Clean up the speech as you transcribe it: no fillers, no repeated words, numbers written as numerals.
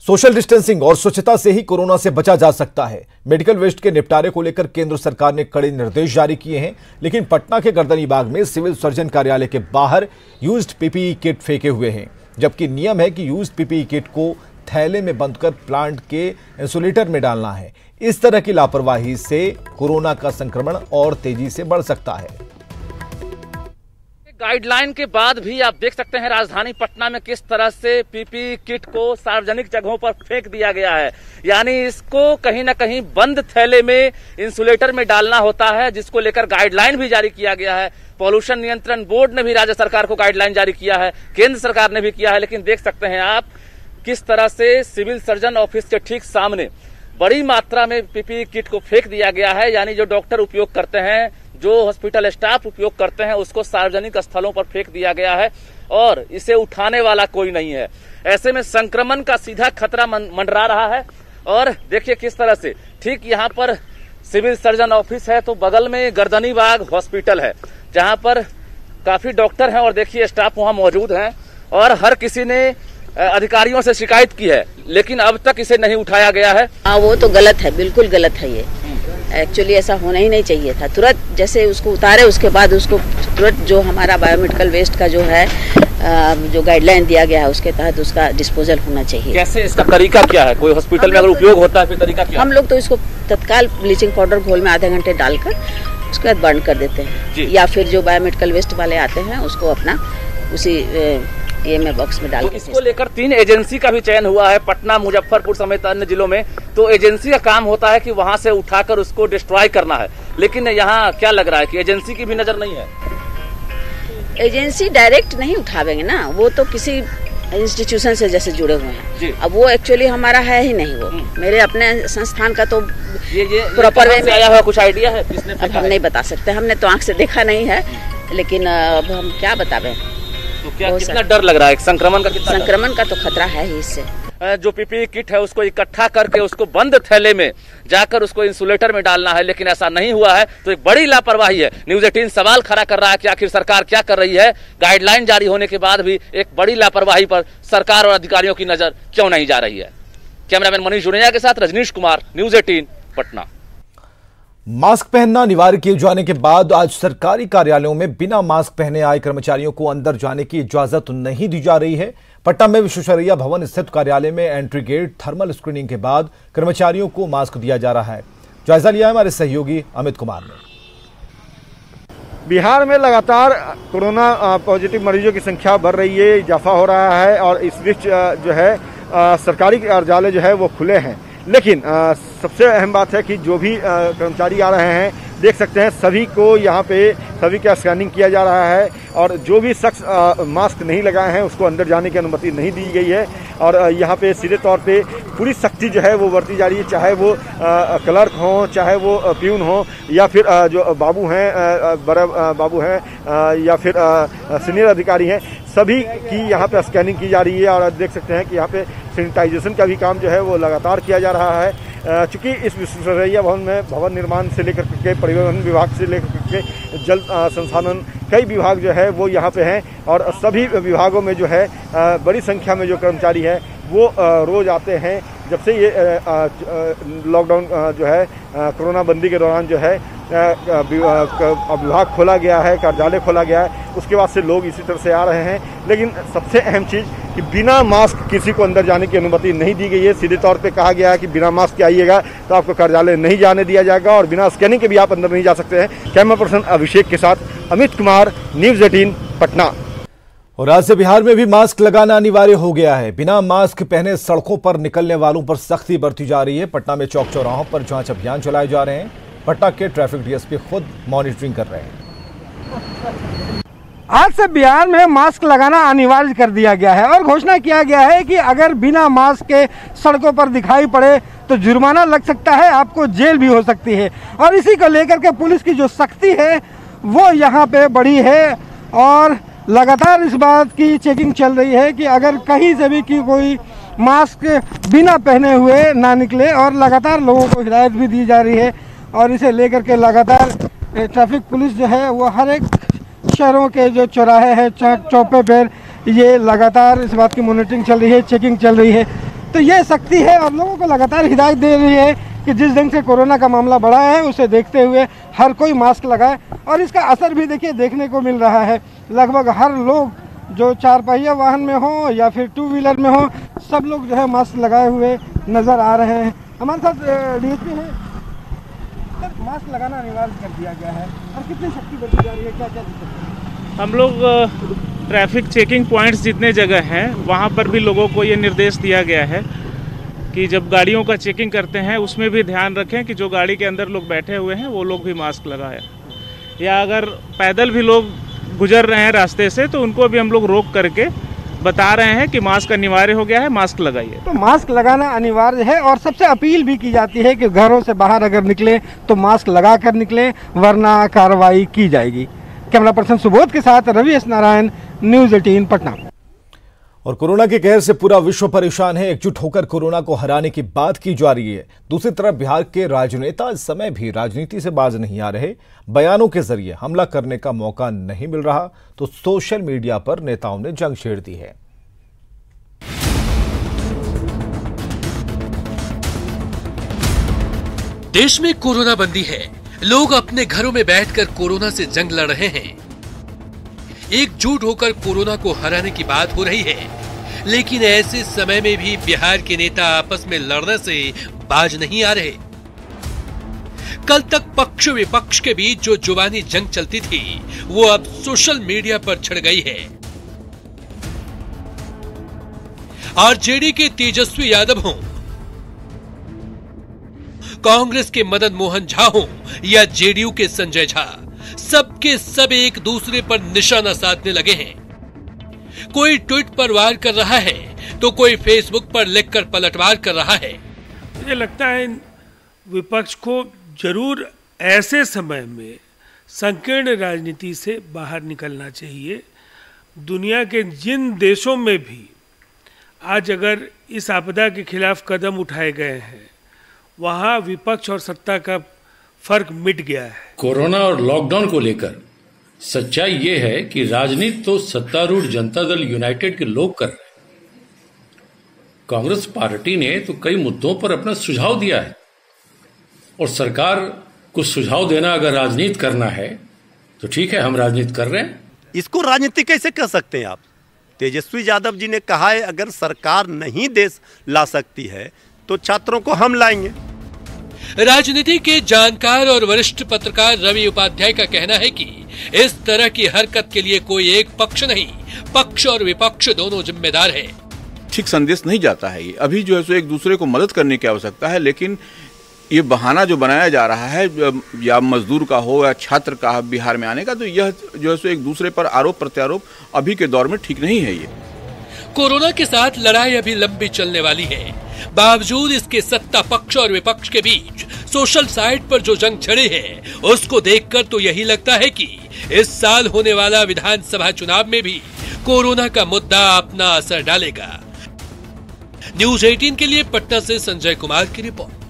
Social distancing और स्वच्छता से ही कोरोना से बचा जा सकता है। मेडिकल वेस्ट के निपटारे को लेकर केंद्र सरकार ने कड़े निर्देश जारी किए हैं, लेकिन पटना के गर्दनीबाग में सिविल सर्जन कार्यालय के बाहर यूज्ड पीपीई किट फेंके हुए हैं, जबकि नियम है कि यूज्ड पीपीई किट को थैले में बंद कर प्लांट के इंसुलेटर में डालना है। इस तरह की लापरवाही से कोरोना का संक्रमण और तेजी से बढ़ सकता है। गाइडलाइन के बाद भी आप देख सकते हैं राजधानी पटना में किस तरह से पीपीई किट को सार्वजनिक जगहों पर फेंक दिया गया है। यानी इसको कहीं ना कहीं बंद थैले में इंसुलेटर में डालना होता है, जिसको लेकर गाइडलाइन भी जारी किया गया है। पॉल्यूशन नियंत्रण बोर्ड ने भी राज्य सरकार को गाइडलाइन जारी किया है, केंद्र सरकार ने भी किया है। लेकिन देख सकते हैं आप किस तरह से सिविल सर्जन ऑफिस के ठीक सामने बड़ी मात्रा में पीपीई किट को फेंक दिया गया है। यानी जो डॉक्टर उपयोग करते हैं, जो हॉस्पिटल स्टाफ उपयोग करते हैं, उसको सार्वजनिक स्थलों पर फेंक दिया गया है और इसे उठाने वाला कोई नहीं है। ऐसे में संक्रमण का सीधा खतरा मंडरा रहा है। और देखिए किस तरह से ठीक यहाँ पर सिविल सर्जन ऑफिस है, तो बगल में गर्दनीबाग हॉस्पिटल है, जहाँ पर काफी डॉक्टर हैं और देखिए स्टाफ वहाँ मौजूद हैं और हर किसी ने अधिकारियों से शिकायत की है, लेकिन अब तक इसे नहीं उठाया गया है। हाँ, वो तो गलत है, बिल्कुल गलत है। ये एक्चुअली ऐसा होना ही नहीं चाहिए था। तुरंत जैसे उसको उतारे उसके बाद उसको तुरंत जो हमारा बायोमेडिकल वेस्ट का जो है जो गाइडलाइन दिया गया है उसके तहत उसका डिस्पोजल होना चाहिए। कैसे, इसका तरीका क्या है? कोई हॉस्पिटल में अगर उपयोग होता है फिर तरीका क्या? हम लोग तो इसको तत्काल ब्लीचिंग पाउडर घोल में आधे घंटे डालकर उसके बाद बर्न कर देते हैं, या फिर जो बायोमेडिकल वेस्ट वाले आते हैं उसको अपना उसी में बॉक्स में डाल। तो इसको लेकर 3 एजेंसी का भी चयन हुआ है, पटना, मुजफ्फरपुर समेत अन्य जिलों में। तो एजेंसी का काम होता है कि वहां से उठाकर उसको डिस्ट्रॉय करना है, लेकिन यहाँ क्या लग रहा है कि एजेंसी की भी नजर नहीं है। एजेंसी डायरेक्ट नहीं उठावेंगे ना, वो तो किसी इंस्टीट्यूशन से जैसे जुड़े हुए हैं। अब वो एक्चुअली हमारा है ही नहीं, वो मेरे अपने संस्थान का तो ये प्रॉपर वे में आया हुआ कुछ आइडिया है? अब हम नहीं बता सकते, हमने तो आंख से देखा नहीं है, लेकिन अब हम क्या बतावें। तो क्या कितना डर लग रहा है संक्रमण का? कितना संक्रमण का तो खतरा है ही इससे। जो पीपीई किट है उसको इकट्ठा करके उसको बंद थैले में जाकर उसको इंसुलेटर में डालना है, लेकिन ऐसा नहीं हुआ है, तो एक बड़ी लापरवाही है। न्यूज़ 18 सवाल खड़ा कर रहा है कि आखिर सरकार क्या कर रही है। गाइडलाइन जारी होने के बाद भी एक बड़ी लापरवाही पर सरकार और अधिकारियों की नजर क्यों नहीं जा रही है। कैमरामैन मनीष जुनेजा के साथ रजनीश कुमार, न्यूज़ 18 पटना। मास्क पहनना अनिवार्य किए जाने के बाद आज सरकारी कार्यालयों में बिना मास्क पहने आए कर्मचारियों को अंदर जाने की इजाजत नहीं दी जा रही है। पटना में विश्वेश्वरैया भवन स्थित कार्यालय में एंट्री गेट थर्मल स्क्रीनिंग के बाद कर्मचारियों को मास्क दिया जा रहा है। जायजा लिया है हमारे सहयोगी अमित कुमार ने। बिहार में लगातार कोरोना पॉजिटिव मरीजों की संख्या बढ़ रही है, इजाफा हो रहा है और इस बीच जो है सरकारी कार्यालय जो है वो खुले हैं। लेकिन सबसे अहम बात है कि जो भी कर्मचारी आ रहे हैं, देख सकते हैं सभी को यहाँ पे सभी का स्कैनिंग किया जा रहा है और जो भी शख्स मास्क नहीं लगाए हैं उसको अंदर जाने की अनुमति नहीं दी गई है। और यहाँ पे सीधे तौर पे पूरी सख्ती जो है वो बरती जा रही है, चाहे वो क्लर्क हो, चाहे वो प्यून हो, या फिर जो बाबू हैं, बड़े बाबू हैं, या फिर सीनियर अधिकारी हैं, सभी की यहाँ पे स्कैनिंग की जा रही है। और देख सकते हैं कि यहाँ पे सैनिटाइजेशन का भी काम जो है वो लगातार किया जा रहा है। चूँकि इस विश्वेश्वरैया भवन में भवन निर्माण से लेकर के परिवहन विभाग से लेकर के जल संसाधन कई विभाग जो है वो यहाँ पे हैं और सभी विभागों में जो है बड़ी संख्या में जो कर्मचारी है वो रोज आते हैं। जब से ये लॉकडाउन जो है कोरोना बंदी के दौरान जो है विभाग खोला गया है, कार्यालय खोला गया है, उसके बाद से लोग इसी तरह से आ रहे हैं। लेकिन सबसे अहम चीज़ कि बिना मास्क किसी को अंदर जाने की अनुमति नहीं दी गई है। सीधे तौर पे कहा गया है कि बिना मास्क के आइएगा तो आपको कार्यालय नहीं जाने दिया जाएगा और बिना स्कैनिंग के भी आप अंदर नहीं जा सकते हैं। कैमरा पर्सन अभिषेक के साथ अमित कुमार, न्यूज़ 18 पटना। और आज से बिहार में भी मास्क लगाना अनिवार्य हो गया है। बिना मास्क पहने सड़कों पर निकलने वालों पर सख्ती बरती जा रही है। पटना में चौक चौराहों पर जांच अभियान चलाए जा रहे हैं। पटना के ट्रैफिक डीएसपी खुद मॉनिटरिंग कर रहे हैं। आज से बिहार में मास्क लगाना अनिवार्य कर दिया गया है और घोषणा किया गया है कि अगर बिना मास्क के सड़कों पर दिखाई पड़े तो जुर्माना लग सकता है, आपको जेल भी हो सकती है। और इसी को लेकर के पुलिस की जो सख्ती है वो यहाँ पे बढ़ी है और लगातार इस बात की चेकिंग चल रही है कि अगर कहीं से भी कोई मास्क बिना पहने हुए ना निकले। और लगातार लोगों को हिदायत भी दी जा रही है और इसे लेकर के लगातार ट्रैफिक पुलिस जो है वो हर एक शहरों के जो चौराहे हैं, चौके पर ये लगातार इस बात की मॉनिटरिंग चल रही है, चेकिंग चल रही है तो ये सख्ती है और लोगों को लगातार हिदायत दे रही है कि जिस ढंग से कोरोना का मामला बढ़ा है उसे देखते हुए हर कोई मास्क लगाए। और इसका असर भी देखिए देखने को मिल रहा है। लगभग हर लोग जो 4 पहिया वाहन में हो या फिर 2 व्हीलर में हो, सब लोग जो है मास्क लगाए हुए नज़र आ रहे हैं। हमारे साथ डीएसपी हैं। सर, मास्क लगाना अनिवार्य कर दिया गया है और कितनी सख्ती बढ़ती जा रही है, क्या क्या दिक्कत है? हम लोग ट्रैफिक चेकिंग पॉइंट्स जितने जगह हैं वहाँ पर भी लोगों को ये निर्देश दिया गया है कि जब गाड़ियों का चेकिंग करते हैं उसमें भी ध्यान रखें कि जो गाड़ी के अंदर लोग बैठे हुए हैं वो लोग भी मास्क लगाएं, या अगर पैदल भी लोग गुजर रहे हैं रास्ते से तो उनको भी हम लोग रोक करके बता रहे हैं कि मास्क अनिवार्य हो गया है, मास्क लगाइए। तो मास्क लगाना अनिवार्य है और सबसे अपील भी की जाती है कि घरों से बाहर अगर निकले तो मास्क लगा कर निकले, वरना कार्रवाई की जाएगी। कैमरा पर्सन सुबोध के साथ रवि एस नारायण, न्यूज़ 18 पटना। और कोरोना के कहर से पूरा विश्व परेशान है। एकजुट होकर कोरोना को हराने की बात की जा रही है। दूसरी तरफ बिहार के राजनेता इस समय भी राजनीति से बाज नहीं आ रहे। बयानों के जरिए हमला करने का मौका नहीं मिल रहा तो सोशल मीडिया पर नेताओं ने जंग छेड़ दी है। देश में कोरोना बंदी है। लोग अपने घरों में बैठकर कोरोना से जंग लड़ रहे हैं। एकजुट होकर कोरोना को हराने की बात हो रही है, लेकिन ऐसे समय में भी बिहार के नेता आपस में लड़ने से बाज नहीं आ रहे। कल तक पक्ष विपक्ष के बीच जो जुबानी जंग चलती थी वो अब सोशल मीडिया पर छिड़ गई है। आरजेडी के तेजस्वी यादव हों, कांग्रेस के मदन मोहन झा हों या जेडीयू के संजय झा, सबके सब एक दूसरे पर निशाना साधने लगे हैं। कोई ट्वीट पर वार कर रहा है तो कोई फेसबुक पर लिखकर पलटवार कर रहा है। मुझे लगता है विपक्ष को जरूर ऐसे समय में संकीर्ण राजनीति से बाहर निकलना चाहिए। दुनिया के जिन देशों में भी आज अगर इस आपदा के खिलाफ कदम उठाए गए हैं वहां विपक्ष और सत्ता का फर्क मिट गया है। कोरोना और लॉकडाउन को लेकर सच्चाई ये है कि राजनीति तो सत्तारूढ़ जनता दल यूनाइटेड के लोग कर रहे हैं। कांग्रेस पार्टी ने तो कई मुद्दों पर अपना सुझाव दिया है और सरकार को सुझाव देना अगर राजनीति करना है तो ठीक है, हम राजनीति कर रहे हैं। इसको राजनीति कैसे कह सकते हैं आप? तेजस्वी यादव जी ने कहा है अगर सरकार नहीं देश ला सकती है तो छात्रों को हम लाएंगे। राजनीति के जानकार और वरिष्ठ पत्रकार रवि उपाध्याय का कहना है कि इस तरह की हरकत के लिए कोई एक पक्ष नहीं, पक्ष और विपक्ष दोनों जिम्मेदार है। ठीक संदेश नहीं जाता है। ये अभी जो है सो एक दूसरे को मदद करने की आवश्यकता है, लेकिन ये बहाना जो बनाया जा रहा है या मजदूर का हो या छात्र का बिहार में आने का, तो यह जो है सो एक दूसरे पर आरोप प्रत्यारोप अभी के दौर में ठीक नहीं है। ये कोरोना के साथ लड़ाई अभी लंबी चलने वाली है। बावजूद इसके सत्ता पक्ष और विपक्ष के बीच सोशल साइट पर जो जंग छिड़ी है उसको देखकर तो यही लगता है कि इस साल होने वाला विधानसभा चुनाव में भी कोरोना का मुद्दा अपना असर डालेगा। न्यूज़ 18 के लिए पटना से संजय कुमार की रिपोर्ट।